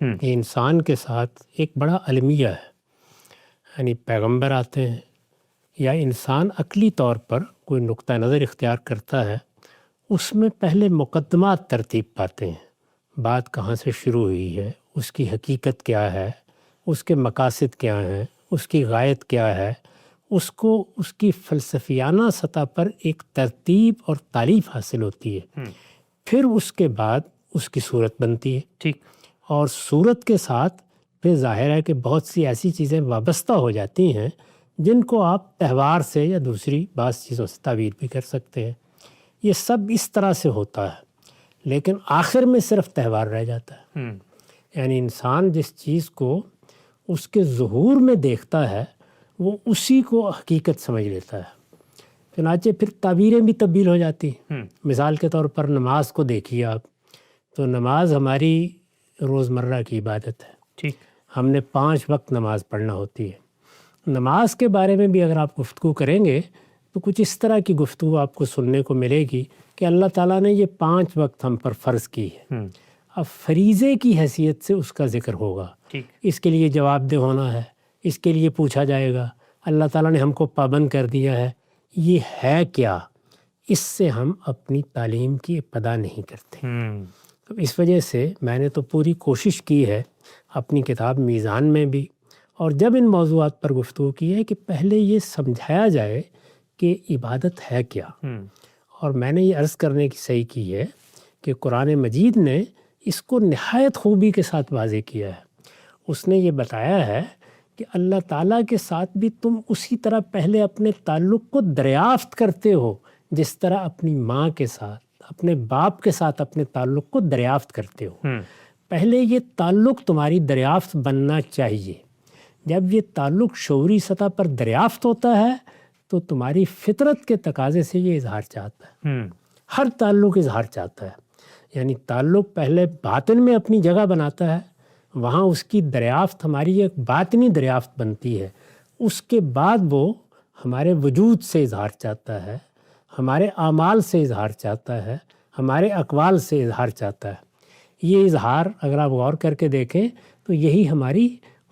یہ انسان کے ساتھ ایک بڑا المیہ ہے. یعنی پیغمبر آتے ہیں یا انسان عقلی طور پر کوئی نقطہ نظر اختیار کرتا ہے، اس میں پہلے مقدمات ترتیب پاتے ہیں. بات کہاں سے شروع ہوئی ہے، اس کی حقیقت کیا ہے، اس کے مقاصد کیا ہیں، اس کی غایت کیا ہے، اس کو اس کی فلسفیانہ سطح پر ایک ترتیب اور تعریف حاصل ہوتی ہے. پھر اس کے بعد اس کی صورت بنتی ہے. ٹھیک. اور صورت کے ساتھ پھر ظاہر ہے کہ بہت سی ایسی چیزیں وابستہ ہو جاتی ہیں جن کو آپ تہوار سے یا دوسری بعض چیزوں سے تعبیر بھی کر سکتے ہیں. یہ سب اس طرح سے ہوتا ہے، لیکن آخر میں صرف تہوار رہ جاتا ہے. یعنی انسان جس چیز کو اس کے ظہور میں دیکھتا ہے وہ اسی کو حقیقت سمجھ لیتا ہے. چنانچہ پھر تعبیریں بھی تبدیل ہو جاتی ہیں. مثال کے طور پر نماز کو دیکھیے آپ، تو نماز ہماری روزمرہ کی عبادت ہے. ٹھیک. ہم نے 5 وقت نماز پڑھنا ہوتی ہے. نماز کے بارے میں بھی اگر آپ گفتگو کریں گے تو کچھ اس طرح کی گفتگو آپ کو سننے کو ملے گی کہ اللہ تعالیٰ نے یہ 5 وقت ہم پر فرض کی ہے. اب فریضے کی حیثیت سے اس کا ذکر ہوگا. اس کے لیے جواب دہ ہونا ہے، اس کے لیے پوچھا جائے گا. اللہ تعالیٰ نے ہم کو پابند کر دیا ہے، یہ ہے کیا؟ اس سے ہم اپنی تعلیم کی ابتدا نہیں کرتے. تو اس وجہ سے میں نے تو پوری کوشش کی ہے اپنی کتاب میزان میں بھی، اور جب ان موضوعات پر گفتگو کی ہے کہ پہلے یہ سمجھایا جائے کہ عبادت ہے کیا. اور میں نے یہ عرض کرنے کی صحیح کی ہے کہ قرآن مجید نے اس کو نہایت خوبی کے ساتھ واضح کیا ہے. اس نے یہ بتایا ہے کہ اللہ تعالیٰ کے ساتھ بھی تم اسی طرح پہلے اپنے تعلق کو دریافت کرتے ہو جس طرح اپنی ماں کے ساتھ، اپنے باپ کے ساتھ اپنے تعلق کو دریافت کرتے ہو. پہلے یہ تعلق تمہاری دریافت بننا چاہیے. جب یہ تعلق شعوری سطح پر دریافت ہوتا ہے تو تمہاری فطرت کے تقاضے سے یہ اظہار چاہتا ہے. ہر تعلق اظہار چاہتا ہے. یعنی تعلق پہلے باطن میں اپنی جگہ بناتا ہے، وہاں اس کی دریافت ہماری ایک باطنی دریافت بنتی ہے. اس کے بعد وہ ہمارے وجود سے اظہار چاہتا ہے، ہمارے اعمال سے اظہار چاہتا ہے، ہمارے اقوال سے اظہار چاہتا ہے. یہ اظہار اگر آپ غور کر کے دیکھیں تو یہی ہماری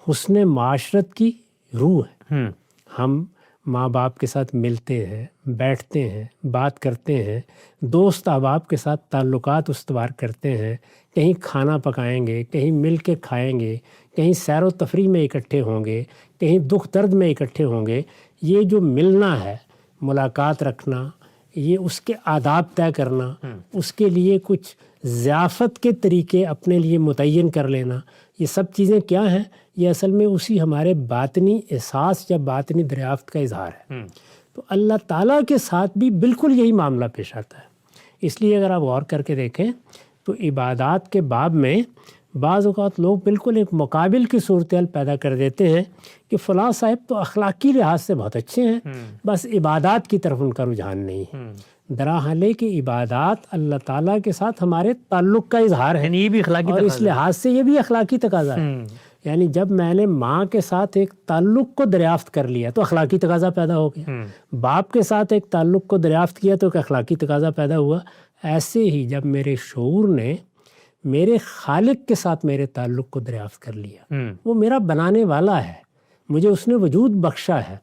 حسن معاشرت کی روح ہے. ہم ماں باپ کے ساتھ ملتے ہیں، بیٹھتے ہیں، بات کرتے ہیں، دوست احباب کے ساتھ تعلقات استوار کرتے ہیں، کہیں کھانا پکائیں گے، کہیں مل کے کھائیں گے، کہیں سیر و تفریح میں اکٹھے ہوں گے، کہیں دکھ درد میں اکٹھے ہوں گے. یہ جو ملنا ہے، ملاقات رکھنا، یہ اس کے آداب طے کرنا، اس کے لیے کچھ ضیافت کے طریقے اپنے لیے متعین کر لینا، یہ سب چیزیں کیا ہیں؟ یہ اصل میں اسی ہمارے باطنی احساس یا باطنی دریافت کا اظہار ہے. تو اللہ تعالیٰ کے ساتھ بھی بالکل یہی معاملہ پیش آتا ہے. اس لیے اگر آپ غور کر کے دیکھیں تو عبادات کے باب میں بعض اوقات لوگ بالکل ایک مقابل کی صورتحال پیدا کر دیتے ہیں کہ فلاں صاحب تو اخلاقی لحاظ سے بہت اچھے ہیں، بس عبادات کی طرف ان کا رجحان نہیں ہے. دراحال کہ عبادات اللہ تعالیٰ کے ساتھ ہمارے تعلق کا اظہار ہے، یہ بھی اخلاقی اور اس لحاظ سے یہ بھی اخلاقی تقاضا ہے. یعنی جب میں نے ماں کے ساتھ ایک تعلق کو دریافت کر لیا تو اخلاقی تقاضا پیدا ہو گیا. باپ کے ساتھ ایک تعلق کو دریافت کیا تو ایک اخلاقی تقاضا پیدا ہوا. ایسے ہی جب میرے شعور نے میرے خالق کے ساتھ میرے تعلق کو دریافت کر لیا، وہ میرا بنانے والا ہے، مجھے اس نے وجود بخشا ہے،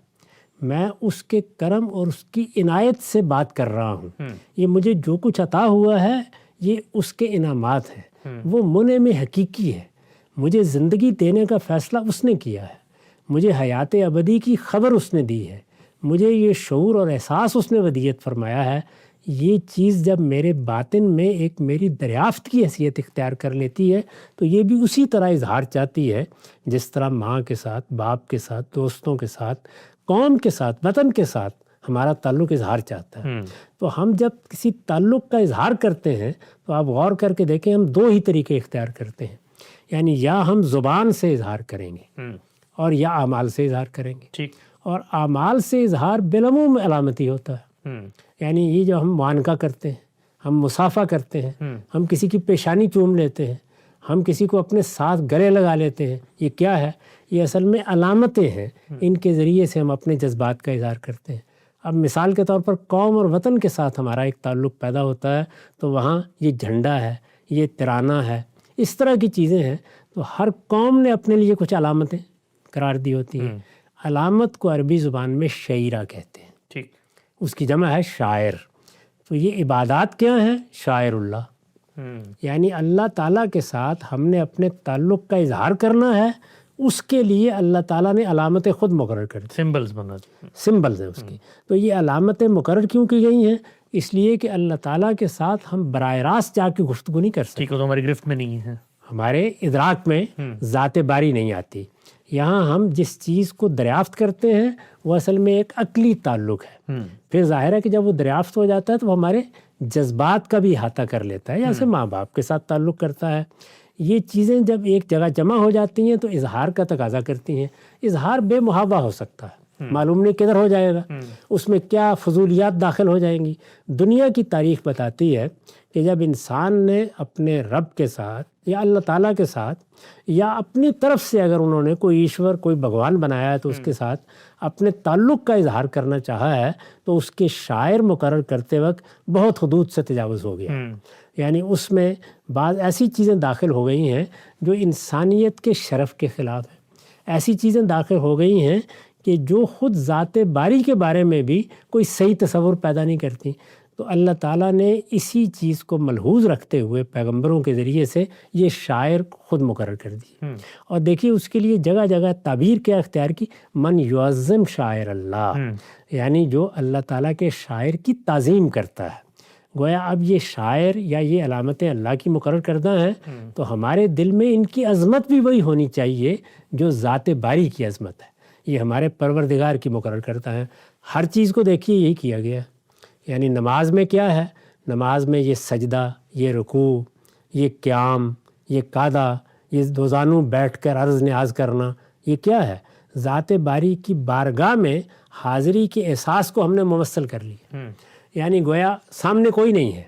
میں اس کے کرم اور اس کی عنایت سے بات کر رہا ہوں. یہ مجھے جو کچھ عطا ہوا ہے یہ اس کے انعامات ہیں، وہ منعم حقیقی ہے. مجھے زندگی دینے کا فیصلہ اس نے کیا ہے، مجھے حیات ابدی کی خبر اس نے دی ہے، مجھے یہ شعور اور احساس اس نے ودیعت فرمایا ہے. یہ چیز جب میرے باطن میں ایک میری دریافت کی حیثیت اختیار کر لیتی ہے تو یہ بھی اسی طرح اظہار چاہتی ہے جس طرح ماں کے ساتھ، باپ کے ساتھ، دوستوں کے ساتھ، قوم کے ساتھ، وطن کے ساتھ ہمارا تعلق اظہار چاہتا ہے. تو ہم جب کسی تعلق کا اظہار کرتے ہیں تو آپ غور کر کے دیکھیں ہم 2 ہی طریقے اختیار کرتے ہیں. یعنی یا ہم زبان سے اظہار کریں گے اور یا اعمال سے اظہار کریں گے. اور اعمال سے اظہار بالعموم علامتی ہوتا ہے. یعنی یہ جو ہم معانقہ کرتے ہیں، ہم مصافحہ کرتے ہیں، ہم کسی کی پیشانی چوم لیتے ہیں، ہم کسی کو اپنے ساتھ گلے لگا لیتے ہیں، یہ کیا ہے؟ یہ اصل میں علامتیں ہیں. ان کے ذریعے سے ہم اپنے جذبات کا اظہار کرتے ہیں. اب مثال کے طور پر قوم اور وطن کے ساتھ ہمارا ایک تعلق پیدا ہوتا ہے تو وہاں یہ جھنڈا ہے، یہ ترانہ ہے، اس طرح کی چیزیں ہیں. تو ہر قوم نے اپنے لیے کچھ علامتیں قرار دی ہوتی ہیں. علامت کو عربی زبان میں شعیرہ کہتے ہیں. ٹھیک. اس کی جمع ہے شاعر. تو یہ عبادات کیا ہیں؟ شاعر اللہ. یعنی اللہ تعالیٰ کے ساتھ ہم نے اپنے تعلق کا اظہار کرنا ہے، اس کے لیے اللہ تعالیٰ نے علامتیں خود مقرر کر دی. سمبلز بنا دی. سمبلز ہیں اس کی. تو یہ علامتیں مقرر کیوں کی گئی ہیں؟ اس لیے کہ اللہ تعالیٰ کے ساتھ ہم براہ راست جا کے گفتگو نہیں کر سکتے. ٹھیک ہے، تو ہماری گرفت میں نہیں ہے. ہمارے ادراک میں ذات باری نہیں آتی. یہاں ہم جس چیز کو دریافت کرتے ہیں وہ اصل میں ایک عقلی تعلق ہے. پھر ظاہر ہے کہ جب وہ دریافت ہو جاتا ہے تو وہ ہمارے جذبات کا بھی احاطہ کر لیتا ہے، جیسے ماں باپ کے ساتھ تعلق کرتا ہے. یہ چیزیں جب ایک جگہ جمع ہو جاتی ہیں تو اظہار کا تقاضا کرتی ہیں. اظہار بے محابہ ہو سکتا ہے، معلوم نہیں کدھر ہو جائے گا، اس میں کیا فضولیات داخل ہو جائیں گی. دنیا کی تاریخ بتاتی ہے کہ جب انسان نے اپنے رب کے ساتھ یا اللہ تعالیٰ کے ساتھ یا اپنی طرف سے اگر انہوں نے کوئی ایشور کوئی بھگوان بنایا ہے تو اس کے ساتھ اپنے تعلق کا اظہار کرنا چاہا ہے تو اس کے شاعر مقرر کرتے وقت بہت حدود سے تجاوز ہو گیا. یعنی اس میں بعض ایسی چیزیں داخل ہو گئی ہیں جو انسانیت کے شرف کے خلاف ہیں. ایسی چیزیں داخل ہو گئی ہیں کہ جو خود ذات باری کے بارے میں بھی کوئی صحیح تصور پیدا نہیں کرتی. تو اللہ تعالیٰ نے اسی چیز کو ملحوظ رکھتے ہوئے پیغمبروں کے ذریعے سے یہ شاعر خود مقرر کر دی. اور دیکھیے اس کے لیے جگہ جگہ تعبیر کیا اختیار کی، من یعظم شاعر اللہ، یعنی جو اللہ تعالیٰ کے شاعر کی تعظیم کرتا ہے. گویا اب یہ شاعر یا یہ علامتیں اللہ کی مقرر کردہ ہیں تو ہمارے دل میں ان کی عظمت بھی وہی ہونی چاہیے جو ذات باری کی عظمت ہے. یہ ہمارے پروردگار کی مقرر کرتا ہے. ہر چیز کو دیکھیے یہی کیا گیا. یعنی نماز میں کیا ہے؟ نماز میں یہ سجدہ، یہ رکوع، یہ قیام، یہ قعدہ، یہ دو زانو بیٹھ کر عرض نیاز کرنا، یہ کیا ہے؟ ذات باری کی بارگاہ میں حاضری کے احساس کو ہم نے ممثل کر لیا. یعنی گویا سامنے کوئی نہیں ہے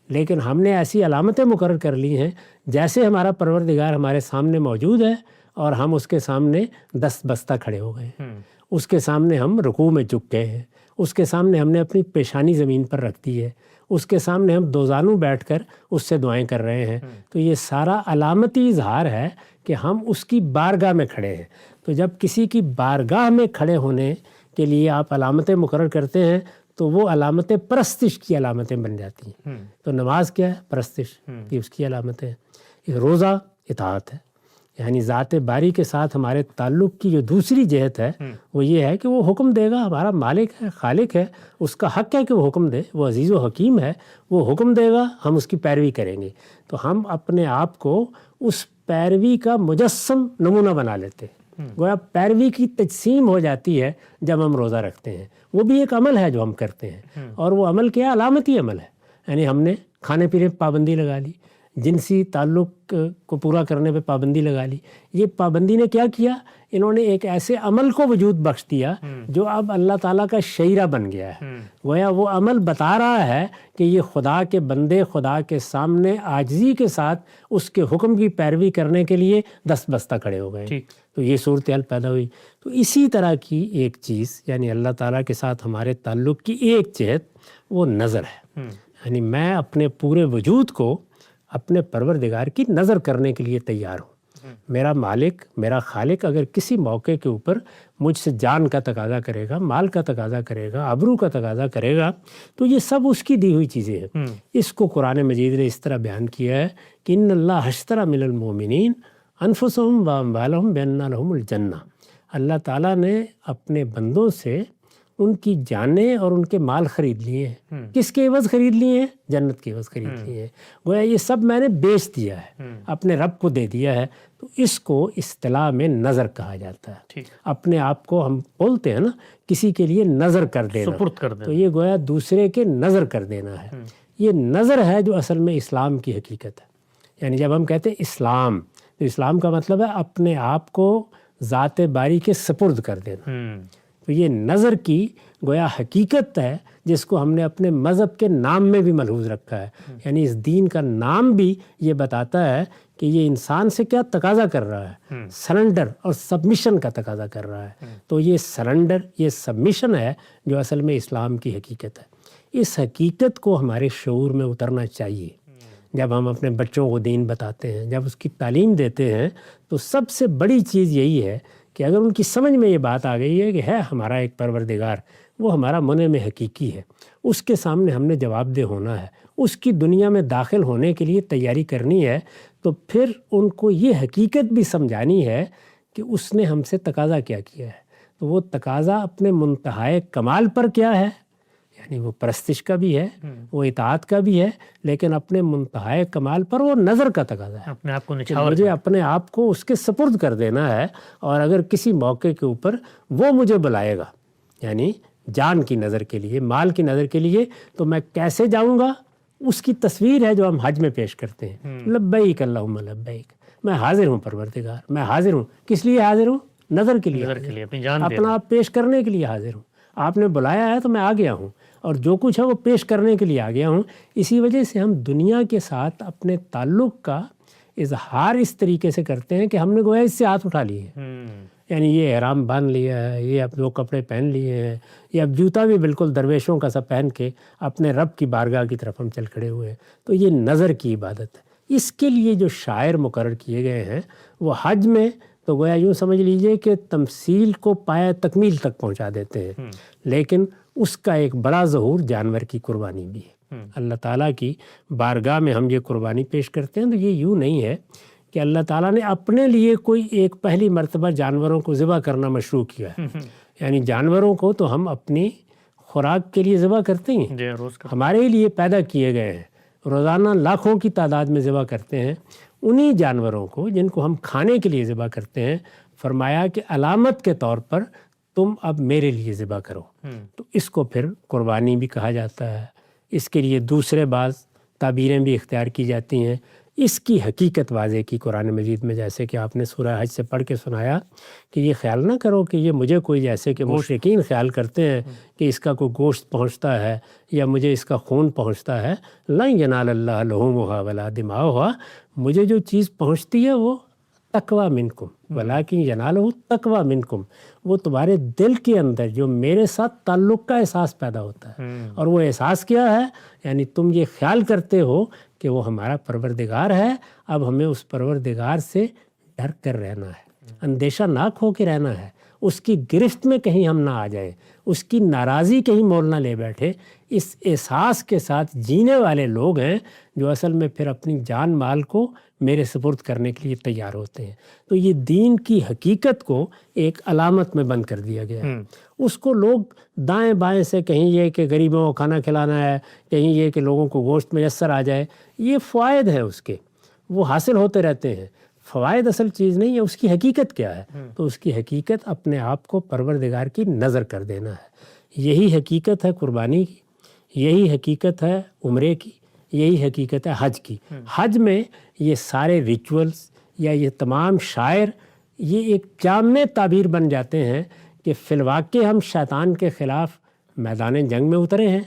لیکن ہم نے ایسی علامتیں مقرر کر لی ہیں جیسے ہمارا پروردگار ہمارے سامنے موجود ہے اور ہم اس کے سامنے دست بستہ کھڑے ہو گئے ہیں. اس کے سامنے ہم رکوع میں جھک گئے ہیں، اس کے سامنے ہم نے اپنی پیشانی زمین پر رکھ دی ہے، اس کے سامنے ہم دو زانو بیٹھ کر اس سے دعائیں کر رہے ہیں. تو یہ سارا علامتی اظہار ہے کہ ہم اس کی بارگاہ میں کھڑے ہیں. تو جب کسی کی بارگاہ میں کھڑے ہونے کے لیے آپ علامتیں مقرر کرتے ہیں تو وہ علامتیں پرستش کی علامتیں بن جاتی ہیں. تو نماز کیا ہے؟ پرستش کی اس کی علامتیں. روزہ اطاعت ہے. یعنی ذات باری کے ساتھ ہمارے تعلق کی جو دوسری جہت ہے وہ یہ ہے کہ وہ حکم دے گا، ہمارا مالک ہے، خالق ہے، اس کا حق ہے کہ وہ حکم دے، وہ عزیز و حکیم ہے، وہ حکم دے گا، ہم اس کی پیروی کریں گے. تو ہم اپنے آپ کو اس پیروی کا مجسم نمونہ بنا لیتے ہیں. گویا پیروی کی تجسیم ہو جاتی ہے جب ہم روزہ رکھتے ہیں. وہ بھی ایک عمل ہے جو ہم کرتے ہیں اور وہ عمل کیا؟ علامتی عمل ہے. یعنی ہم نے کھانے پینے پہ پابندی لگا لی، جنسی تعلق کو پورا کرنے پہ پابندی لگا لی. یہ پابندی نے کیا کیا؟ انہوں نے ایک ایسے عمل کو وجود بخش دیا جو اب اللہ تعالیٰ کا شعیرہ بن گیا ہے. گویا وہ عمل بتا رہا ہے کہ یہ خدا کے بندے خدا کے سامنے عاجزی کے ساتھ اس کے حکم کی پیروی کرنے کے لیے دست بستہ کھڑے ہو گئے. تو یہ صورتحال پیدا ہوئی. تو اسی طرح کی ایک چیز یعنی اللہ تعالیٰ کے ساتھ ہمارے تعلق کی ایک جہت وہ نظر ہے. یعنی میں اپنے پورے وجود کو اپنے پروردگار کی نظر کرنے کے لیے تیار ہوں. میرا مالک، میرا خالق اگر کسی موقع کے اوپر مجھ سے جان کا تقاضا کرے گا، مال کا تقاضا کرے گا، آبرو کا تقاضا کرے گا تو یہ سب اس کی دی ہوئی چیزیں ہیں. اس کو قرآن مجید نے اس طرح بیان کیا ہے کہ ان اللہ اشتری من المؤمنین انفسہم واموالہم بان لہم الجنہ. اللہ تعالیٰ نے اپنے بندوں سے ان کی جانیں اور ان کے مال خرید لیے ہیں. کس کے عوض خرید لیے ہیں؟ جنت کے عوض خرید لیے ہیں. گویا یہ سب میں نے بیچ دیا ہے، اپنے رب کو دے دیا ہے. تو اس کو اصطلاح میں نظر کہا جاتا ہے. اپنے آپ کو ہم بولتے ہیں نا کسی کے لیے نظر کر دینا، سپرد کر دینا. تو یہ گویا دوسرے کے نظر کر دینا ہے. یہ نظر ہے جو اصل میں اسلام کی حقیقت ہے. یعنی جب ہم کہتے ہیں اسلام تو اسلام کا مطلب ہے اپنے آپ کو ذات باری کے سپرد کر دینا. تو یہ نظر کی گویا حقیقت ہے جس کو ہم نے اپنے مذہب کے نام میں بھی ملحوظ رکھا ہے. یعنی اس دین کا نام بھی یہ بتاتا ہے کہ یہ انسان سے کیا تقاضا کر رہا ہے؟ سرنڈر اور سبمیشن کا تقاضا کر رہا ہے. تو یہ سرنڈر، یہ سبمیشن ہے جو اصل میں اسلام کی حقیقت ہے. اس حقیقت کو ہمارے شعور میں اترنا چاہیے. جب ہم اپنے بچوں کو دین بتاتے ہیں، جب اس کی تعلیم دیتے ہیں، تو سب سے بڑی چیز یہی ہے کہ اگر ان کی سمجھ میں یہ بات آ گئی ہے کہ ہے ہمارا ایک پروردگار، وہ ہمارا منعم حقیقی ہے، اس کے سامنے ہم نے جواب دہ ہونا ہے، اس کی دنیا میں داخل ہونے کے لیے تیاری کرنی ہے، تو پھر ان کو یہ حقیقت بھی سمجھانی ہے کہ اس نے ہم سے تقاضا کیا کیا ہے۔ تو وہ تقاضا اپنے منتہائے کمال پر کیا ہے، یعنی وہ پرستش کا بھی ہے، وہ اطاعت کا بھی ہے، لیکن اپنے منتہائے کمال پر وہ نظر کا تقاضا ہے، اپنے آپ کو کہ نچھاور مجھے اپنے آپ کو اس کے سپرد کر دینا ہے، اور اگر کسی موقع کے اوپر وہ مجھے بلائے گا، یعنی جان کی نظر کے لیے، مال کی نظر کے لیے، تو میں کیسے جاؤں گا؟ اس کی تصویر ہے جو ہم حج میں پیش کرتے ہیں، لبیک اللہم لبیک، میں حاضر ہوں پروردگار، میں حاضر ہوں۔ کس لیے حاضر ہوں؟ نظر کے لیے، نظر کے لیے، اپنی جان دے اپنا آپ پیش کرنے کے لیے حاضر ہوں۔ آپ نے بلایا ہے تو میں آ گیا ہوں، اور جو کچھ ہے وہ پیش کرنے کے لیے آ گیا ہوں۔ اسی وجہ سے ہم دنیا کے ساتھ اپنے تعلق کا اظہار اس طریقے سے کرتے ہیں کہ ہم نے گویا اس سے ہاتھ اٹھا لیے ہیں، یعنی یہ احرام باندھ لیا ہے، یہ اب دو کپڑے پہن لیے ہیں، یہ اب جوتا بھی بالکل درویشوں کا سا پہن کے اپنے رب کی بارگاہ کی طرف ہم چل کھڑے ہوئے ہیں۔ تو یہ نظر کی عبادت ہے۔ اس کے لیے جو شاعر مقرر کیے گئے ہیں وہ حج میں تو گویا یوں سمجھ لیجئے کہ تمثیل کو پایہ تکمیل تک پہنچا دیتے ہیں، لیکن اس کا ایک بڑا ظہور جانور کی قربانی بھی ہے۔ اللہ تعالیٰ کی بارگاہ میں ہم یہ قربانی پیش کرتے ہیں تو یہ یوں نہیں ہے کہ اللہ تعالیٰ نے اپنے لیے کوئی ایک پہلی مرتبہ جانوروں کو ذبح کرنا مشروع کیا ہے، یعنی جانوروں کو تو ہم اپنی خوراک کے لیے ذبح کرتے ہیں، ہمارے لیے پیدا کیے گئے ہیں، روزانہ لاکھوں کی تعداد میں ذبح کرتے ہیں۔ انہی جانوروں کو جن کو ہم کھانے کے لیے ذبح کرتے ہیں، فرمایا کہ علامت کے طور پر تم اب میرے لیے ذبح کرو، تو اس کو پھر قربانی بھی کہا جاتا ہے۔ اس کے لیے دوسرے بعض تعبیریں بھی اختیار کی جاتی ہیں۔ اس کی حقیقت واضح کی قرآن مجید میں، جیسے کہ آپ نے سورہ حج سے پڑھ کے سنایا کہ یہ خیال نہ کرو کہ یہ مجھے کوئی، جیسے کہ مشرکین خیال کرتے ہیں کہ اس کا کوئی گوشت پہنچتا ہے یا مجھے اس کا خون پہنچتا ہے، لن ینال اللہ لحومھا ولا دماؤھا، مجھے جو چیز پہنچتی ہے وہ تقویٰ منکم ولکن ینالہ تقویٰ منکم، وہ تمہارے دل کے اندر جو میرے ساتھ تعلق کا احساس پیدا ہوتا ہے، اور وہ احساس کیا ہے؟ یعنی تم یہ خیال کرتے ہو کہ وہ ہمارا پروردگار ہے، اب ہمیں اس پروردگار سے ڈر کر رہنا ہے، اندیشہ ناک ہو کے رہنا ہے، اس کی گرفت میں کہیں ہم نہ آ جائیں، اس کی ناراضی کہیں مول نہ لے بیٹھے۔ اس احساس کے ساتھ جینے والے لوگ ہیں جو اصل میں پھر اپنی جان مال کو میرے سپرد کرنے کے لیے تیار ہوتے ہیں۔ تو یہ دین کی حقیقت کو ایک علامت میں بند کر دیا گیا ہے۔ اس کو لوگ دائیں بائیں سے، کہیں یہ کہ غریبوں کو کھانا کھلانا ہے، کہیں یہ کہ لوگوں کو گوشت میسر آ جائے، یہ فوائد ہیں اس کے، وہ حاصل ہوتے رہتے ہیں۔ فوائد اصل چیز نہیں ہے، اس کی حقیقت کیا ہے؟ تو اس کی حقیقت اپنے آپ کو پروردگار کی نظر کر دینا ہے۔ یہی حقیقت ہے قربانی کی، یہی حقیقت ہے عمرے کی، یہی حقیقت ہے حج کی۔ حج میں یہ سارے ریچولز یا یہ تمام شاعر یہ ایک جامع تعبیر بن جاتے ہیں کہ فی الواقع ہم شیطان کے خلاف میدان جنگ میں اترے ہیں،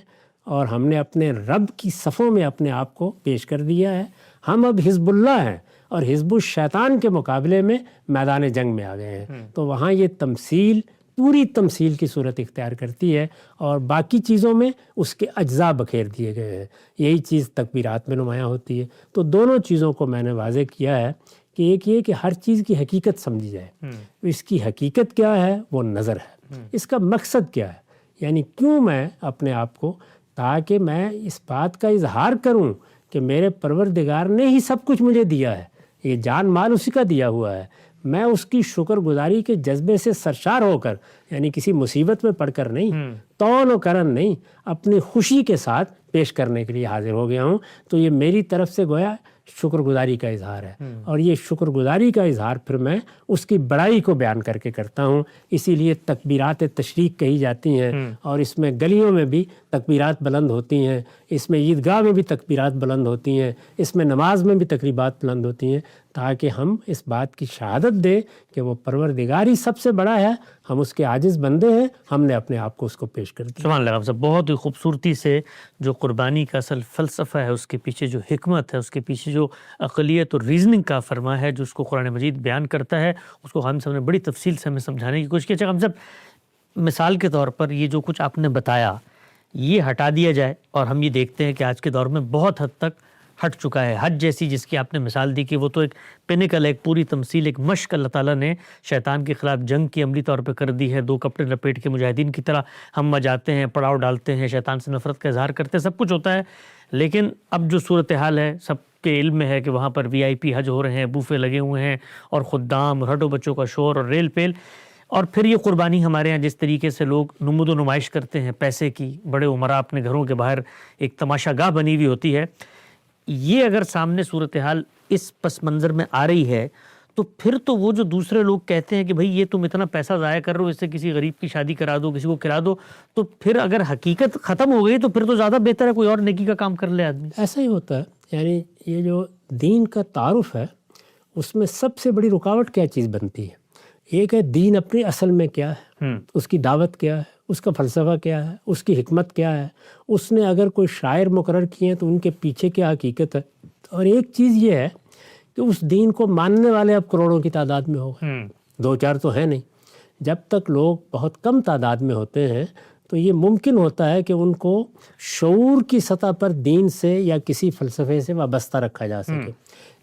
اور ہم نے اپنے رب کی صفوں میں اپنے آپ کو پیش کر دیا ہے۔ ہم اب حزب اللہ ہیں، اور حزب الشیطان کے مقابلے میں میدان جنگ میں آ گئے ہیں۔ تو وہاں یہ تمثیل پوری تمثیل کی صورت اختیار کرتی ہے، اور باقی چیزوں میں اس کے اجزاء بکھیر دیے گئے ہیں۔ یہی چیز تکبیرات میں نمایاں ہوتی ہے۔ تو دونوں چیزوں کو میں نے واضح کیا ہے کہ ایک یہ کہ ہر چیز کی حقیقت سمجھی جائے، اس کی حقیقت کیا ہے؟ وہ نظر ہے۔ اس کا مقصد کیا ہے؟ یعنی کیوں میں اپنے آپ کو، تاکہ میں اس بات کا اظہار کروں کہ میرے پروردگار نے ہی سب کچھ مجھے دیا ہے، یہ جان مال اسی کا دیا ہوا ہے، میں اس کی شکر گزاری کے جذبے سے سرشار ہو کر، یعنی کسی مصیبت میں پڑھ کر نہیں، تون و کرن نہیں، اپنی خوشی کے ساتھ پیش کرنے کے لیے حاضر ہو گیا ہوں۔ تو یہ میری طرف سے گویا شکر گزاری کا اظہار ہے، اور یہ شکر گزاری کا اظہار پھر میں اس کی بڑائی کو بیان کر کے کرتا ہوں۔ اسی لیے تکبیرات تشریق کہی جاتی ہیں، اور اس میں گلیوں میں بھی تکبیرات بلند ہوتی ہیں، اس میں عیدگاہ میں بھی تکبیرات بلند ہوتی ہیں، اس میں نماز میں بھی تقریبات بلند ہوتی ہیں، تاکہ ہم اس بات کی شہادت دیں کہ وہ پروردگار ہی سب سے بڑا ہے، ہم اس کے عاجز بندے ہیں، ہم نے اپنے آپ کو اس کو پیش کر دیا۔ سبحان اللہ صاحب، بہت ہی خوبصورتی سے جو قربانی کا اصل فلسفہ ہے، اس کے پیچھے جو حکمت ہے، اس کے پیچھے جو عقلیت اور ریزننگ کا فرما ہے جو اس کو قرآن مجید بیان کرتا ہے، اس کو ہم سب نے بڑی تفصیل سے ہمیں سمجھانے کی کوشش کی۔ اچھا ہم سب مثال کے طور پر یہ جو کچھ آپ نے بتایا یہ ہٹا دیا جائے، اور ہم یہ دیکھتے ہیں کہ آج کے دور میں بہت حد تک ہٹ چکا ہے. حج جیسی جس کی آپ نے مثال دی کہ وہ تو ایک پینیکل ہے، ایک پوری تمثیل، ایک مشق اللہ تعالیٰ نے شیطان کے خلاف جنگ کی عملی طور پہ کر دی ہے. 2 کپڑے لپیٹ کے مجاہدین کی طرح ہم جاتے ہیں، پڑاؤ ڈالتے ہیں، شیطان سے نفرت کا اظہار کرتے ہیں، سب کچھ ہوتا ہے. لیکن اب جو صورتحال ہے سب کے علم میں ہے کہ وہاں پر VIP حج ہو رہے ہیں، بوفے لگے ہوئے ہیں اور خدام، ہڈو بچوں کا شور اور ریل پیل. اور پھر یہ قربانی ہمارے ہاں جس طریقے سے لوگ نمود و نمائش کرتے ہیں پیسے کی، بڑے عمراء اپنے گھروں کے باہر ایک تماشا گاہ بنی ہوئی ہوتی ہے. یہ اگر سامنے صورتحال اس پس منظر میں آ رہی ہے تو پھر تو وہ جو دوسرے لوگ کہتے ہیں کہ بھئی یہ تم اتنا پیسہ ضائع کر رہے ہو، اس سے کسی غریب کی شادی کرا دو، کسی کو کھلا دو، تو پھر اگر حقیقت ختم ہو گئی تو پھر تو زیادہ بہتر ہے کوئی اور نیکی کا کام کر لے آدمی. ایسا ہی ہوتا ہے. یعنی یہ جو دین کا تعارف ہے اس میں سب سے بڑی رکاوٹ کیا چیز بنتی ہے؟ ایک ہے دین اپنی اصل میں کیا ہے، اس کی دعوت کیا ہے، اس کا فلسفہ کیا ہے، اس کی حکمت کیا ہے، اس نے اگر کوئی شاعر مقرر کیے ہیں تو ان کے پیچھے کیا حقیقت ہے. اور ایک چیز یہ ہے کہ اس دین کو ماننے والے اب کروڑوں کی تعداد میں ہو گئے، 2-4 تو ہیں نہیں. جب تک لوگ بہت کم تعداد میں ہوتے ہیں تو یہ ممکن ہوتا ہے کہ ان کو شعور کی سطح پر دین سے یا کسی فلسفے سے وابستہ رکھا جا سکے.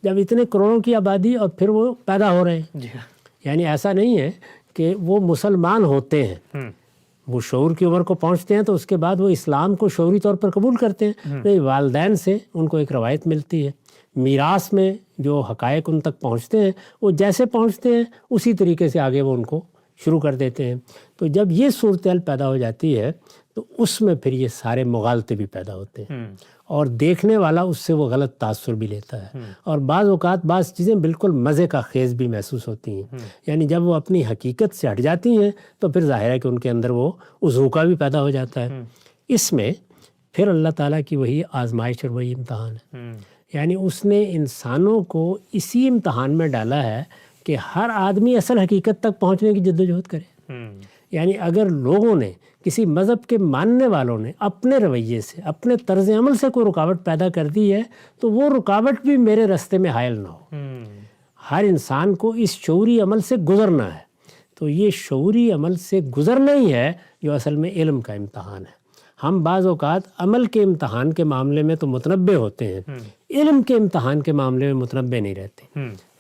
جب اتنے کروڑوں کی آبادی اور پھر وہ پیدا ہو رہے ہیں، یعنی ایسا نہیں ہے کہ وہ مسلمان ہوتے ہیں، وہ شعور کی عمر کو پہنچتے ہیں تو اس کے بعد وہ اسلام کو شعوری طور پر قبول کرتے ہیں. نہیں، والدین سے ان کو ایک روایت ملتی ہے، میراث میں جو حقائق ان تک پہنچتے ہیں وہ جیسے پہنچتے ہیں اسی طریقے سے آگے وہ ان کو شروع کر دیتے ہیں. تو جب یہ صورتحال پیدا ہو جاتی ہے تو اس میں پھر یہ سارے مغالطے بھی پیدا ہوتے ہیں اور دیکھنے والا اس سے وہ غلط تاثر بھی لیتا ہے. اور بعض اوقات بعض چیزیں بالکل مزے کا خیز بھی محسوس ہوتی ہیں. یعنی جب وہ اپنی حقیقت سے ہٹ جاتی ہیں تو پھر ظاہر ہے کہ ان کے اندر وہ عذوقہ بھی پیدا ہو جاتا ہے. اس میں پھر اللہ تعالیٰ کی وہی آزمائش اور وہی امتحان ہے. یعنی اس نے انسانوں کو اسی امتحان میں ڈالا ہے کہ ہر آدمی اصل حقیقت تک پہنچنے کی جدوجہد کرے. یعنی اگر لوگوں نے، کسی مذہب کے ماننے والوں نے اپنے رویے سے، اپنے طرز عمل سے کوئی رکاوٹ پیدا کر دی ہے تو وہ رکاوٹ بھی میرے راستے میں حائل نہ ہو. ہر انسان کو اس شعوری عمل سے گزرنا ہے. تو یہ شعوری عمل سے گزرنا ہی ہے جو اصل میں علم کا امتحان ہے. ہم بعض اوقات عمل کے امتحان کے معاملے میں تو متنبع ہوتے ہیں، علم کے امتحان کے معاملے میں متنبع نہیں رہتے.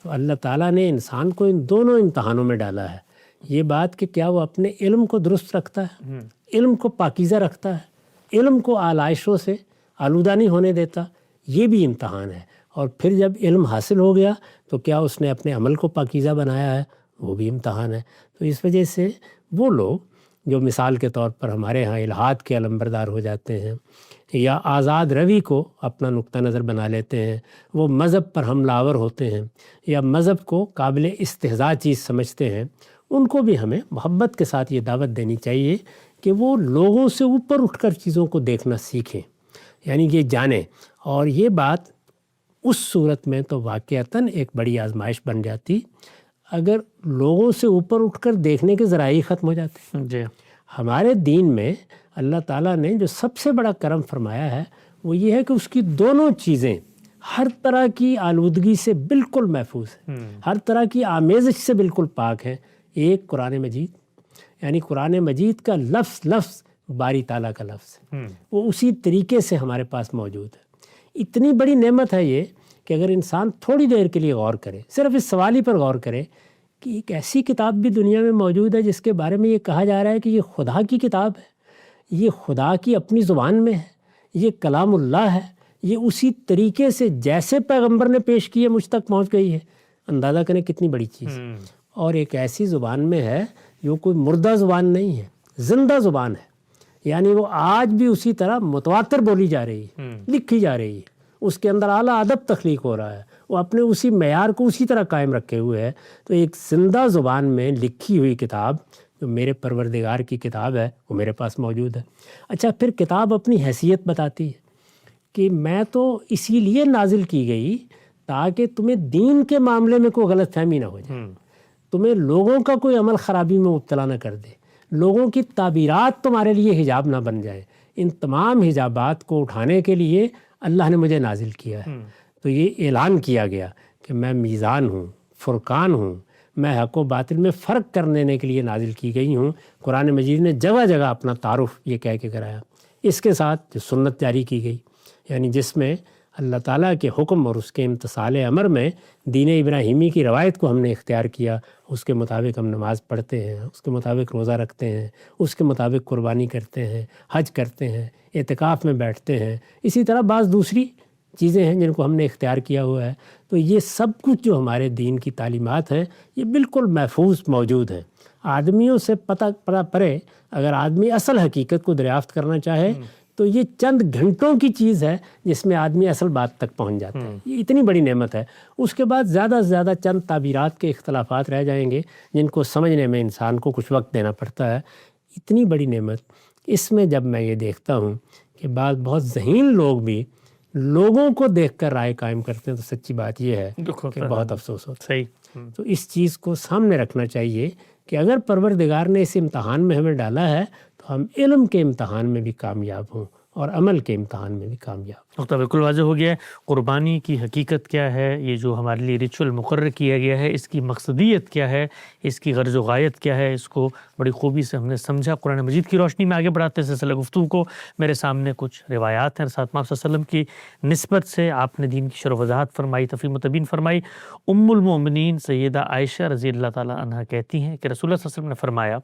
تو اللہ تعالیٰ نے انسان کو ان دونوں امتحانوں میں ڈالا ہے. یہ بات کہ کیا وہ اپنے علم کو درست رکھتا ہے، علم کو پاکیزہ رکھتا ہے، علم کو آلائشوں سے آلودہ نہیں ہونے دیتا، یہ بھی امتحان ہے. اور پھر جب علم حاصل ہو گیا تو کیا اس نے اپنے عمل کو پاکیزہ بنایا ہے، وہ بھی امتحان ہے. تو اس وجہ سے وہ لوگ جو مثال کے طور پر ہمارے ہاں الحاد کے علمبردار ہو جاتے ہیں یا آزاد روی کو اپنا نقطہ نظر بنا لیتے ہیں، وہ مذہب پر حملہ آور ہوتے ہیں یا مذہب کو قابل استہزاء چیز سمجھتے ہیں، ان کو بھی ہمیں محبت کے ساتھ یہ دعوت دینی چاہیے کہ وہ لوگوں سے اوپر اٹھ کر چیزوں کو دیکھنا سیکھیں، یعنی یہ جانیں. اور یہ بات اس صورت میں تو واقعتاً ایک بڑی آزمائش بن جاتی اگر لوگوں سے اوپر اٹھ کر دیکھنے کے ذرائع ختم ہو جاتے. جی، ہمارے دین میں اللہ تعالیٰ نے جو سب سے بڑا کرم فرمایا ہے وہ یہ ہے کہ اس کی دونوں چیزیں ہر طرح کی آلودگی سے بالکل محفوظ ہیں، ہر طرح کی آمیزش سے بالکل پاک ہیں. ایک قرآن مجید، یعنی قرآن مجید کا لفظ باری تعالیٰ کا لفظ ہے، وہ اسی طریقے سے ہمارے پاس موجود ہے. اتنی بڑی نعمت ہے یہ کہ اگر انسان تھوڑی دیر کے لیے غور کرے، صرف اس سوال ہی پر غور کرے کہ ایک ایسی کتاب بھی دنیا میں موجود ہے جس کے بارے میں یہ کہا جا رہا ہے کہ یہ خدا کی کتاب ہے، یہ خدا کی اپنی زبان میں ہے، یہ کلام اللہ ہے، یہ اسی طریقے سے جیسے پیغمبر نے پیش کی ہے مجھ تک پہنچ گئی ہے. اندازہ کریں کتنی بڑی چیز. اور ایک ایسی زبان میں ہے جو کوئی مردہ زبان نہیں ہے، زندہ زبان ہے. یعنی وہ آج بھی اسی طرح متواتر بولی جا رہی ہے، لکھی جا رہی ہے، اس کے اندر اعلیٰ ادب تخلیق ہو رہا ہے، وہ اپنے اسی معیار کو اسی طرح قائم رکھے ہوئے ہے. تو ایک زندہ زبان میں لکھی ہوئی کتاب جو میرے پروردگار کی کتاب ہے وہ میرے پاس موجود ہے. اچھا، پھر کتاب اپنی حیثیت بتاتی ہے کہ میں تو اسی لیے نازل کی گئی تاکہ تمہیں دین کے معاملے میں کوئی غلط فہمی نہ ہو جائے، تمہیں لوگوں کا کوئی عمل خرابی میں مبتلا نہ کر دے، لوگوں کی تعبیرات تمہارے لیے حجاب نہ بن جائے. ان تمام حجابات کو اٹھانے کے لیے اللہ نے مجھے نازل کیا ہے. تو یہ اعلان کیا گیا کہ میں میزان ہوں، فرقان ہوں، میں حق و باطل میں فرق کرنے کے لیے نازل کی گئی ہوں. قرآن مجید نے جگہ جگہ اپنا تعارف یہ کہہ کے کرایا. اس کے ساتھ جو سنت جاری کی گئی، یعنی جس میں اللہ تعالیٰ کے حکم اور اس کے امتثال امر میں دین ابراہیمی کی روایت کو ہم نے اختیار کیا، اس کے مطابق ہم نماز پڑھتے ہیں، اس کے مطابق روزہ رکھتے ہیں، اس کے مطابق قربانی کرتے ہیں، حج کرتے ہیں، اعتکاف میں بیٹھتے ہیں، اسی طرح بعض دوسری چیزیں ہیں جن کو ہم نے اختیار کیا ہوا ہے۔ تو یہ سب کچھ جو ہمارے دین کی تعلیمات ہیں یہ بالکل محفوظ موجود ہیں۔ آدمیوں سے پتہ پڑے، اگر آدمی اصل حقیقت کو دریافت کرنا چاہے تو یہ چند گھنٹوں کی چیز ہے جس میں آدمی اصل بات تک پہنچ جاتا ہے۔ یہ اتنی بڑی نعمت ہے۔ اس کے بعد زیادہ سے زیادہ چند تعبیرات کے اختلافات رہ جائیں گے جن کو سمجھنے میں انسان کو کچھ وقت دینا پڑتا ہے۔ اتنی بڑی نعمت، اس میں جب میں یہ دیکھتا ہوں کہ بعض بہت ذہین لوگ بھی لوگوں کو دیکھ کر رائے قائم کرتے ہیں تو سچی بات یہ ہے کہ بہت افسوس ہوتا ہے۔ تو اس چیز کو سامنے رکھنا چاہیے کہ اگر پروردگار نے اس امتحان میں ہمیں ڈالا ہے تو ہم علم کے امتحان میں بھی کامیاب ہوں اور عمل کے امتحان میں بھی کامیاب۔ نقطہ بالکل واضح ہو گیا ہے۔ قربانی کی حقیقت کیا ہے، یہ جو ہمارے لیے ریچول مقرر کیا گیا ہے، اس کی مقصدیت کیا ہے، اس کی غرض و غایت کیا ہے، اس کو بڑی خوبی سے ہم نے سمجھا۔ قرآن مجید کی روشنی میں آگے بڑھاتے ہیں سلسلہ گفتگو کو۔ میرے سامنے کچھ روایات ہیں رسول اللہ صلی اللہ علیہ وسلم کی نسبت سے آپ نے دین کی شرح و وضاحت فرمائی، تفہیم و تبیین فرمائی۔ ام المومنین سیدہ عائشہ رضی اللہ تعالیٰ عنہ کہتی ہیں کہ رسول اللہ صلی اللہ علیہ وسلم نے فرمایا،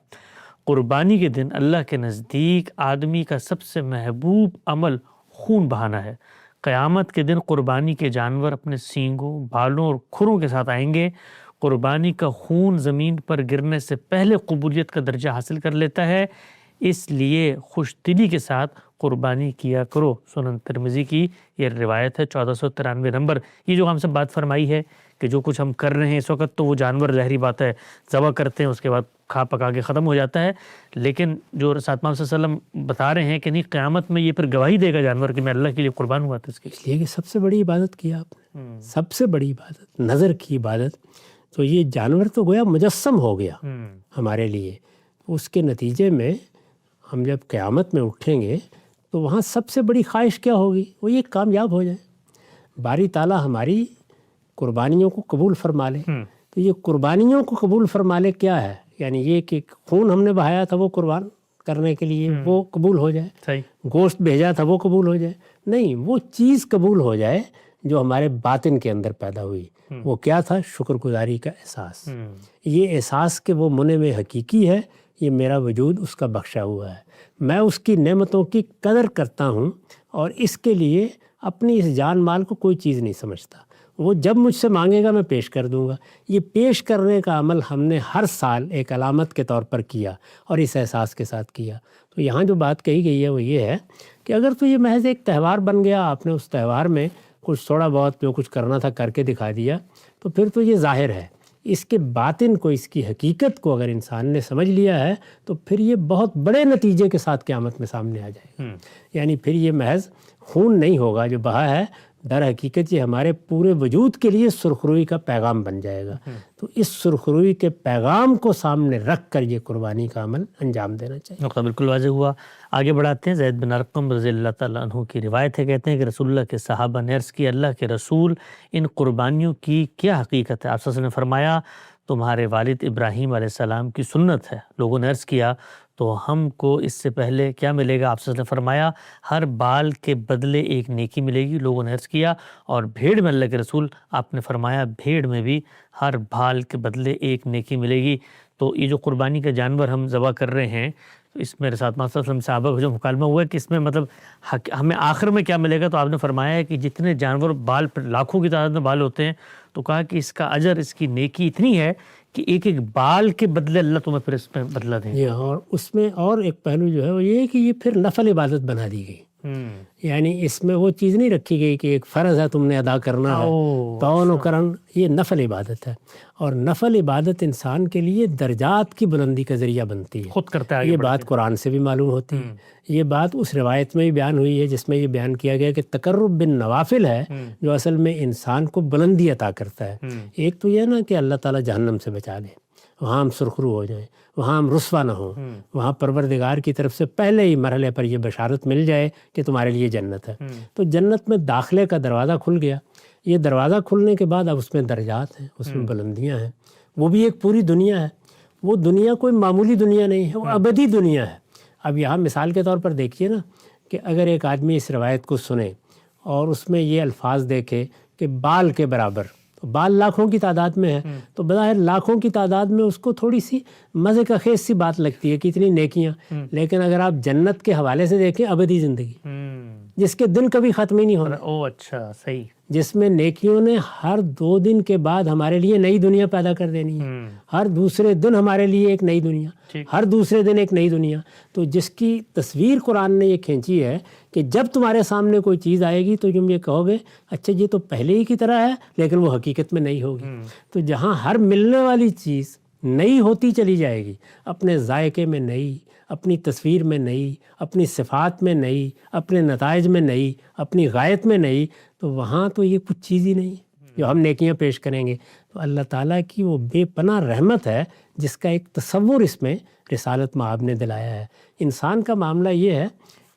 قربانی کے دن اللہ کے نزدیک آدمی کا سب سے محبوب عمل خون بہانا ہے۔ قیامت کے دن قربانی کے جانور اپنے سینگوں، بالوں اور کھروں کے ساتھ آئیں گے۔ قربانی کا خون زمین پر گرنے سے پہلے قبولیت کا درجہ حاصل کر لیتا ہے، اس لیے خوش دلی کے ساتھ قربانی کیا کرو۔ سنن ترمذی کی یہ روایت ہے، 1493 نمبر۔ یہ جو ہم سے بات فرمائی ہے کہ جو کچھ ہم کر رہے ہیں اس وقت تو وہ جانور ظاہری بات ہے ذبح کرتے ہیں، اس کے بعد کھا پکا کے ختم ہو جاتا ہے، لیکن جو رسول اللہ صلی اللہ علیہ وسلم بتا رہے ہیں کہ نہیں، قیامت میں یہ پھر گواہی دے گا جانور کہ میں اللہ کے لیے قربان ہوا تھا۔ اس لیے کہ سب سے بڑی عبادت کی آپ نے، سب سے بڑی عبادت، نظر کی عبادت۔ تو یہ جانور تو گویا مجسم ہو گیا ہمارے لیے۔ اس کے نتیجے میں ہم جب قیامت میں اٹھیں گے تو وہاں سب سے بڑی خواہش کیا ہوگی؟ وہ یہ کامیاب ہو جائے، باری تعالیٰ ہماری قربانیوں کو قبول فرما لے۔ تو یہ قربانیوں کو قبول فرما لے کیا ہے؟ یعنی یہ کہ خون ہم نے بہایا تھا وہ قربان کرنے کے لیے وہ قبول ہو جائے، گوشت بھیجا تھا وہ قبول ہو جائے، نہیں، وہ چیز قبول ہو جائے جو ہمارے باطن کے اندر پیدا ہوئی۔ وہ کیا تھا؟ شکر گزاری کا احساس۔ یہ احساس کہ وہ منعم حقیقی ہے، یہ میرا وجود اس کا بخشا ہوا ہے، میں اس کی نعمتوں کی قدر کرتا ہوں اور اس کے لیے اپنی اس جان مال کو کوئی چیز نہیں سمجھتا۔ وہ جب مجھ سے مانگے گا میں پیش کر دوں گا۔ یہ پیش کرنے کا عمل ہم نے ہر سال ایک علامت کے طور پر کیا اور اس احساس کے ساتھ کیا۔ تو یہاں جو بات کہی گئی ہے وہ یہ ہے کہ اگر تو یہ محض ایک تہوار بن گیا، آپ نے اس تہوار میں کچھ تھوڑا بہت جو کچھ کرنا تھا کر کے دکھا دیا، تو پھر تو یہ ظاہر ہے۔ اس کے باطن کو، اس کی حقیقت کو اگر انسان نے سمجھ لیا ہے تو پھر یہ بہت بڑے نتیجے کے ساتھ قیامت میں سامنے آ جائے گا۔ یعنی پھر یہ محض خون نہیں ہوگا جو بہا ہے، در حقیقت یہ ہمارے پورے وجود کے لیے سرخروئی کا پیغام بن جائے گا۔ تو اس سرخروئی کے پیغام کو سامنے رکھ کر یہ قربانی کا عمل انجام دینا چاہیے۔ نقطہ بالکل واضح ہوا۔ آگے بڑھاتے ہیں۔ زید بن ارقم رضی اللہ تعالیٰ عنہ کی روایت ہے، کہتے ہیں کہ رسول اللہ کے صحابہ نے عرض کی، اللہ کے رسول، ان قربانیوں کی کیا حقیقت ہے؟ آپ صلی اللہ علیہ وسلم نے فرمایا، تمہارے والد ابراہیم علیہ السلام کی سنت ہے۔ لوگوں نے عرض کیا تو ہم کو اس سے پہلے کیا ملے گا؟ آپ صلی اللہ علیہ وسلم نے فرمایا، ہر بال کے بدلے ایک نیکی ملے گی۔ لوگوں نے عرض کیا اور بھیڑ میں؟ اللہ کے رسول، آپ نے فرمایا بھیڑ میں بھی ہر بال کے بدلے ایک نیکی ملے گی۔ تو یہ جو قربانی کا جانور ہم ذبح کر رہے ہیں، تو اس میں رسول اللہ صلی اللہ علیہ وسلم صحابہ کا جو مکالمہ ہوا ہے کہ اس میں مطلب ہمیں آخر میں کیا ملے گا؟ تو آپ نے فرمایا ہے کہ جتنے جانور بال پر لاکھوں کی تعداد میں بال ہوتے ہیں، تو کہا کہ اس کا اجر، اس کی نیکی اتنی ہے کہ ایک ایک بال کے بدلے اللہ تمہیں پھر اس میں بدلہ دیں گے۔ اور اس میں اور ایک پہلو جو ہے وہ یہ ہے کہ یہ پھر نفل عبادت بنا دی گئی۔ یعنی اس میں وہ چیز نہیں رکھی گئی کہ ایک فرض ہے تم نے ادا کرنا ہے، تعاون و کرن، یہ نفل عبادت ہے۔ اور نفل عبادت انسان کے لیے درجات کی بلندی کا ذریعہ بنتی ہے، خود کرتا ہے۔ یہ بات قرآن سے بھی معلوم ہوتی ہے، یہ بات اس روایت میں بھی بیان ہوئی ہے جس میں یہ بیان کیا گیا کہ تقرب بن نوافل ہے جو اصل میں انسان کو بلندی عطا کرتا ہے۔ ایک تو یہ نا کہ اللہ تعالیٰ جہنم سے بچا لے، وہاں ہم سرخرو ہو جائیں، وہاں ہم رسوا نہ ہوں، وہاں پروردگار کی طرف سے پہلے ہی مرحلے پر یہ بشارت مل جائے کہ تمہارے لیے جنت ہے۔ تو جنت میں داخلے کا دروازہ کھل گیا۔ یہ دروازہ کھلنے کے بعد اب اس میں درجات ہیں، اس میں بلندیاں ہیں، وہ بھی ایک پوری دنیا ہے۔ وہ دنیا کوئی معمولی دنیا نہیں ہے، وہ ابدی دنیا ہے۔ اب یہاں مثال کے طور پر دیکھیے نا کہ اگر ایک آدمی اس روایت کو سنے اور اس میں یہ الفاظ دیکھے کہ بال کے برابر، تو بال لاکھوں کی تعداد میں ہے، تو بظاہر لاکھوں کی تعداد میں اس کو تھوڑی سی مزے کا خیز سی بات لگتی ہے کہ اتنی نیکیاں، لیکن اگر آپ جنت کے حوالے سے دیکھیں ابدی زندگی جس کے دن کبھی ختم ہی نہیں ہونا، اچھا صحیح، جس میں نیکیوں نے ہر 2 دن کے بعد ہمارے لیے نئی دنیا پیدا کر دینی ہے، ہر دوسرے دن ہمارے لیے ایک نئی دنیا، ہر دوسرے دن ایک نئی دنیا، تو جس کی تصویر قرآن نے یہ کھینچی ہے کہ جب تمہارے سامنے کوئی چیز آئے گی تو تم یہ کہو گے اچھا یہ تو پہلے ہی کی طرح ہے، لیکن وہ حقیقت میں نہیں ہوگی۔ تو جہاں ہر ملنے والی چیز نئی ہوتی چلی جائے گی، اپنے ذائقے میں نئی، اپنی تصویر میں نئی، اپنی صفات میں نئی، اپنے نتائج میں نئی، اپنی غایت میں نئی، تو وہاں تو یہ کچھ چیز ہی نہیں جو ہم نیکیاں پیش کریں گے۔ تو اللہ تعالیٰ کی وہ بے پناہ رحمت ہے جس کا ایک تصور اس میں رسالت مآب نے دلایا ہے۔ انسان کا معاملہ یہ ہے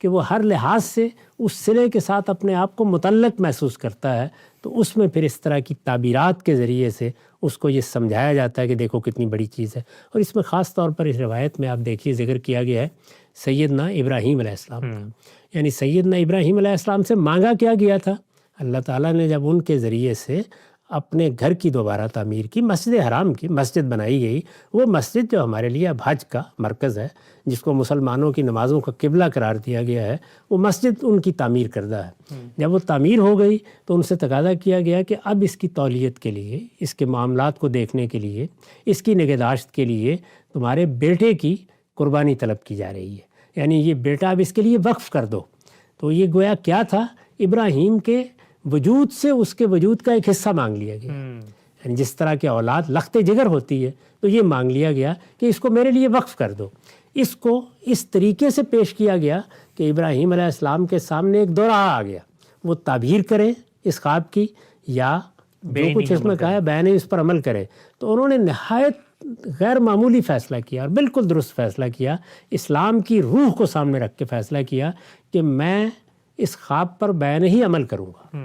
کہ وہ ہر لحاظ سے اس صلے کے ساتھ اپنے آپ کو متعلق محسوس کرتا ہے، تو اس میں پھر اس طرح کی تعبیرات کے ذریعے سے اس کو یہ سمجھایا جاتا ہے کہ دیکھو کتنی بڑی چیز ہے۔ اور اس میں خاص طور پر اس روایت میں آپ دیکھیے ذکر کیا گیا ہے سیدنا ابراہیم علیہ السلام کا، یعنی سیدنا ابراہیم علیہ السلام سے مانگا کیا گیا تھا؟ اللہ تعالیٰ نے جب ان کے ذریعے سے اپنے گھر کی دوبارہ تعمیر کی، مسجد حرام کی مسجد بنائی گئی، وہ مسجد جو ہمارے لیے اب حج کا مرکز ہے، جس کو مسلمانوں کی نمازوں کا قبلہ قرار دیا گیا ہے، وہ مسجد ان کی تعمیر کردہ ہے۔ جب وہ تعمیر ہو گئی تو ان سے تقاضا کیا گیا کہ اب اس کی تولیت کے لیے، اس کے معاملات کو دیکھنے کے لیے، اس کی نگہداشت کے لیے تمہارے بیٹے کی قربانی طلب کی جا رہی ہے، یعنی یہ بیٹا اب اس کے لیے وقف کر دو۔ تو یہ گویا کیا تھا؟ ابراہیم کے وجود سے اس کے وجود کا ایک حصہ مانگ لیا گیا، یعنی جس طرح کے اولاد لخت جگر ہوتی ہے تو یہ مانگ لیا گیا کہ اس کو میرے لیے وقف کر دو۔ اس کو اس طریقے سے پیش کیا گیا کہ ابراہیم علیہ السلام کے سامنے ایک دو راہ آ گیا، وہ تعبیر کریں اس خواب کی یا جو کچھ اس میں کہا ہے بیان اس پر عمل کریں۔ تو انہوں نے نہایت غیر معمولی فیصلہ کیا اور بالکل درست فیصلہ کیا، اسلام کی روح کو سامنے رکھ کے فیصلہ کیا کہ میں اس خواب پر بیان ہی عمل کروں گا۔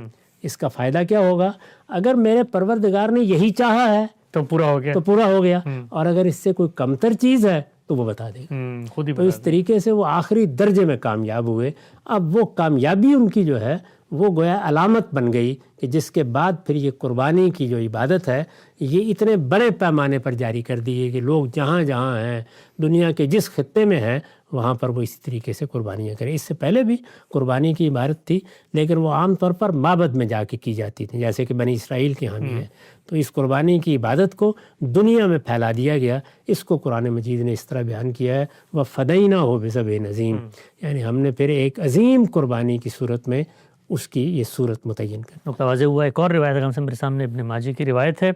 اس کا فائدہ کیا ہوگا؟ اگر میرے پروردگار نے یہی چاہا ہے تو پورا ہو گیا، اور اگر اس سے کوئی کمتر چیز ہے تو وہ بتا دے گا۔ خود ہی تو اس طریقے سے وہ آخری درجے میں کامیاب ہوئے۔ اب وہ کامیابی ان کی جو ہے وہ گویا علامت بن گئی کہ جس کے بعد پھر یہ قربانی کی جو عبادت ہے یہ اتنے بڑے پیمانے پر جاری کر دی ہے کہ لوگ جہاں جہاں ہیں، دنیا کے جس خطے میں ہیں، وہاں پر وہ اسی طریقے سے قربانیاں کریں۔ اس سے پہلے بھی قربانی کی عبادت تھی، لیکن وہ عام طور پر معبد میں جا کے کی جاتی تھی، جیسے کہ بنی اسرائیل کے ہاں بھی ہے۔ تو اس قربانی کی عبادت کو دنیا میں پھیلا دیا گیا۔ اس کو قرآن مجید نے اس طرح بیان کیا ہے، وَفَدَيْنَاهُ بِذَبْحٍ عَظِيمٍ، یعنی ہم نے پھر ایک عظیم قربانی کی صورت میں اس کی یہ صورت متعین کر۔ نقطہ واضح ہوا۔ ایک اور روایت ہے میرے سامنے، ابن ماجہ کی روایت ہے،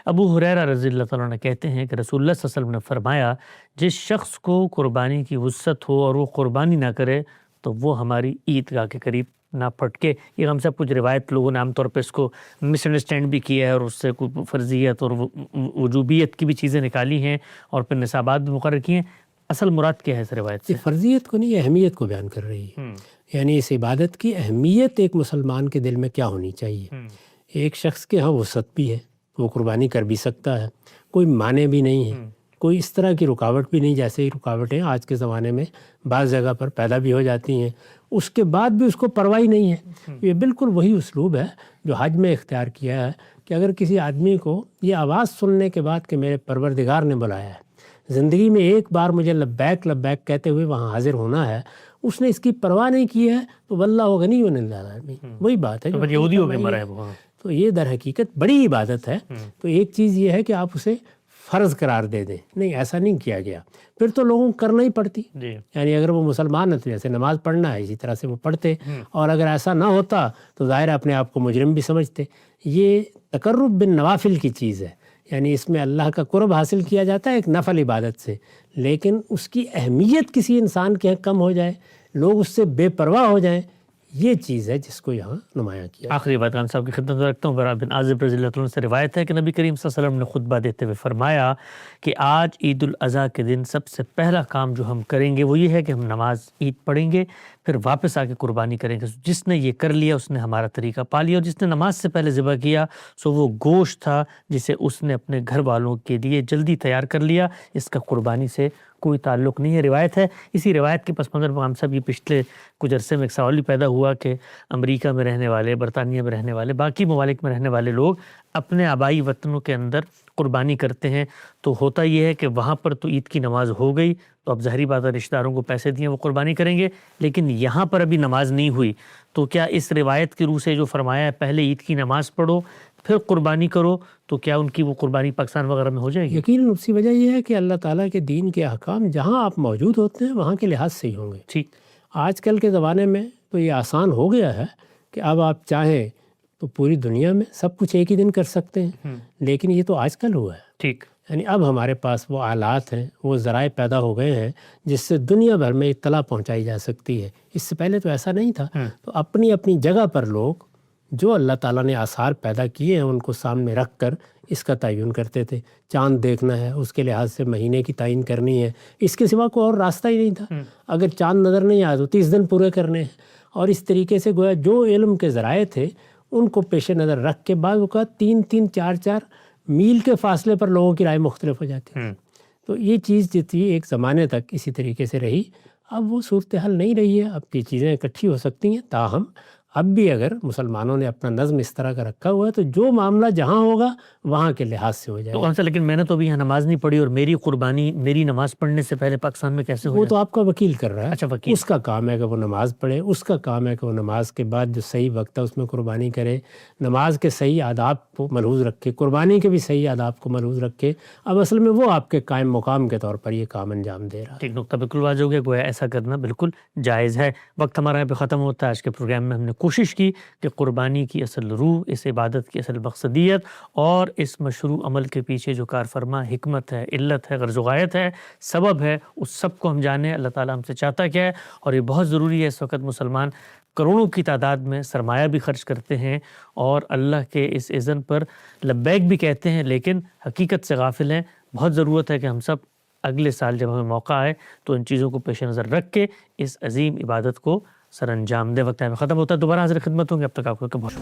ابو ہریرہ رضی اللہ تعالیٰ عنہ کہتے ہیں کہ رسول اللہ صلی اللہ علیہ وسلم نے فرمایا جس شخص کو قربانی کی وسعت ہو اور وہ قربانی نہ کرے تو وہ ہماری عیدگاہ کے قریب نہ پھٹکے۔ یہ ہم سب کچھ روایت لوگوں نے عام طور پہ اس کو مس انڈرسٹینڈ بھی کیا ہے اور اس سے کوئی فرضیت اور وجوبیت کی بھی چیزیں نکالی ہیں اور پھر نصابات بھی مقرر کی ہیں۔ اصل مراد کیا ہے اس روایت سے؟ فرضیت کو نہیں، اہمیت کو بیان کر رہی ہے۔ یعنی اس عبادت کی اہمیت ایک مسلمان کے دل میں کیا ہونی چاہیے۔ ایک شخص کے ہاں وسعت بھی ہے، وہ قربانی کر بھی سکتا ہے، کوئی معنی بھی نہیں ہے، کوئی اس طرح کی رکاوٹ بھی نہیں جیسے رکاوٹیں آج کے زمانے میں بعض جگہ پر پیدا بھی ہو جاتی ہیں، اس کے بعد بھی اس کو پرواہ نہیں ہے۔ یہ بالکل وہی اسلوب ہے جو حج میں اختیار کیا ہے کہ اگر کسی آدمی کو یہ آواز سننے کے بعد کہ میرے پروردگار نے بلایا ہے، زندگی میں ایک بار مجھے لبیک لبیک کہتے ہوئے وہاں حاضر ہونا ہے، اس نے اس کی پرواہ نہیں کی ہے تو واللہ غنی عن العالمین، وہی بات ہے جو یہودی ہو کے مرا ہے وہ۔ تو یہ در حقیقت بڑی عبادت ہے۔ تو ایک چیز یہ ہے کہ آپ اسے فرض قرار دے دیں، نہیں ایسا نہیں کیا گیا، پھر تو لوگوں کو کرنا ہی پڑتی۔ یعنی اگر وہ مسلمان ہے تو جیسے نماز پڑھنا ہے اسی طرح سے وہ پڑھتے، اور اگر ایسا نہ ہوتا تو ظاہر اپنے آپ کو مجرم بھی سمجھتے۔ یہ تقرب بالنوافل کی چیز ہے، یعنی اس میں اللہ کا قرب حاصل کیا جاتا ہے ایک نفل عبادت سے، لیکن اس کی اہمیت کسی انسان کے کم ہو جائے، لوگ اس سے بے پرواہ ہو جائیں، یہ چیز ہے جس کو یہاں نمایاں کیا۔ آخری بات خان صاحب کی خدمت میں رکھتا ہوں، برا بن عازب رضی اللہ عنہ سے روایت ہے کہ نبی کریم صلی اللہ علیہ وسلم نے خطبہ دیتے ہوئے فرمایا کہ آج عید الاضحیٰ کے دن سب سے پہلا کام جو ہم کریں گے وہ یہ ہے کہ ہم نماز عید پڑھیں گے۔ پھر واپس آ کے قربانی کریں گے. جس نے یہ کر لیا اس نے ہمارا طریقہ پا لیا, اور جس نے نماز سے پہلے ذبح کیا سو وہ گوشت تھا جسے اس نے اپنے گھر والوں کے لیے جلدی تیار کر لیا, اس کا قربانی سے کوئی تعلق نہیں ہے. روایت ہے, اسی روایت کے پس منظر میں ہم سب یہ پچھلے کچھ عرصے میں ایک سوال بھی پیدا ہوا کہ امریکہ میں رہنے والے, برطانیہ میں رہنے والے, باقی ممالک میں رہنے والے لوگ اپنے آبائی وطنوں کے اندر قربانی کرتے ہیں, تو ہوتا یہ ہے کہ وہاں پر تو عید کی نماز ہو گئی تو اب ظاہری بات ہے رشتہ داروں کو پیسے دیے وہ قربانی کریں گے, لیکن یہاں پر ابھی نماز نہیں ہوئی, تو کیا اس روایت کی روح سے جو فرمایا ہے پہلے عید کی نماز پڑھو پھر قربانی کرو, تو کیا ان کی وہ قربانی پاکستان وغیرہ میں ہو جائے گی؟ یقیناً اس کی وجہ یہ ہے کہ اللہ تعالیٰ کے دین کے احکام جہاں آپ موجود ہوتے ہیں وہاں کے لحاظ سے ہی ہوں گے. ٹھیک. آج کل کے زمانے میں تو یہ آسان ہو گیا ہے کہ اب آپ چاہیں تو پوری دنیا میں سب کچھ ایک ہی دن کر سکتے ہیں, لیکن یہ تو آج کل ہوا ہے. ٹھیک. یعنی اب ہمارے پاس وہ آلات ہیں, وہ ذرائع پیدا ہو گئے ہیں جس سے دنیا بھر میں اطلاع پہنچائی جا سکتی ہے. اس سے پہلے تو ایسا نہیں تھا. تو اپنی اپنی جگہ پر لوگ جو اللہ تعالیٰ نے آثار پیدا کیے ہیں ان کو سامنے رکھ کر اس کا تعین کرتے تھے. چاند دیکھنا ہے اس کے لحاظ سے مہینے کی تعین کرنی ہے, اس کے سوا کوئی اور راستہ ہی نہیں تھا. اگر چاند نظر نہیں آیا تو 30 دن پورے کرنے ہیں. اور اس طریقے سے گویا جو علم کے ذرائع تھے ان کو پیش نظر رکھ کے بعد وہ کہا 3-3, 4-4 میل کے فاصلے پر لوگوں کی رائے مختلف ہو جاتی ہے. تو یہ چیز جو تھی ایک زمانے تک اسی طریقے سے رہی, اب وہ صورتحال نہیں رہی ہے. اب یہ چیزیں اکٹھی ہو سکتی ہیں, تاہم اب بھی اگر مسلمانوں نے اپنا نظم اس طرح کا رکھا ہوا ہے تو جو معاملہ جہاں ہوگا وہاں کے لحاظ سے ہو جائے گا. تو لیکن میں نے تو ابھی یہاں نماز نہیں پڑھی اور میری قربانی میری نماز پڑھنے سے پہلے پاکستان میں کیسے ہو وہ تو آپ کا وکیل کر رہا ہے. اچھا, وکیل. اس کا کام ہے کہ وہ نماز پڑھے, اس کا کام ہے کہ وہ نماز کے بعد جو صحیح وقت ہے اس میں قربانی کرے, نماز کے صحیح آداب کو ملحوظ رکھے, قربانی کے بھی صحیح آداب کو ملحوظ رکھے. اب اصل میں وہ آپ کے قائم مقام کے طور پر یہ کام انجام دے رہا ہے. ٹھیک, نقطہ بالکل واضح ہو گیا. گویا ایسا کرنا بالکل جائز ہے. وقت ہمارا یہاں پہ ختم ہوتا ہے. آج کے پروگرام میں ہم نے کوشش کی کہ قربانی کی اصل روح, اس عبادت کی اصل مقصدیت اور اس مشروع عمل کے پیچھے جو کار فرما حکمت ہے, علت ہے, غرض و غایت ہے, سبب ہے, اس سب کو ہم جانیں. اللہ تعالیٰ ہم سے چاہتا کیا ہے, اور یہ بہت ضروری ہے. اس وقت مسلمان کروڑوں کی تعداد میں سرمایہ بھی خرچ کرتے ہیں اور اللہ کے اس اذن پر لبیک بھی کہتے ہیں, لیکن حقیقت سے غافل ہیں. بہت ضرورت ہے کہ ہم سب اگلے سال جب ہمیں موقع آئے تو ان چیزوں کو پیش نظر رکھ کے اس عظیم عبادت کو سر انجام دے. وقت میں ختم ہوتا ہے, دوبارہ حاضر خدمت ہوں گے. اب تک آپ کو بہت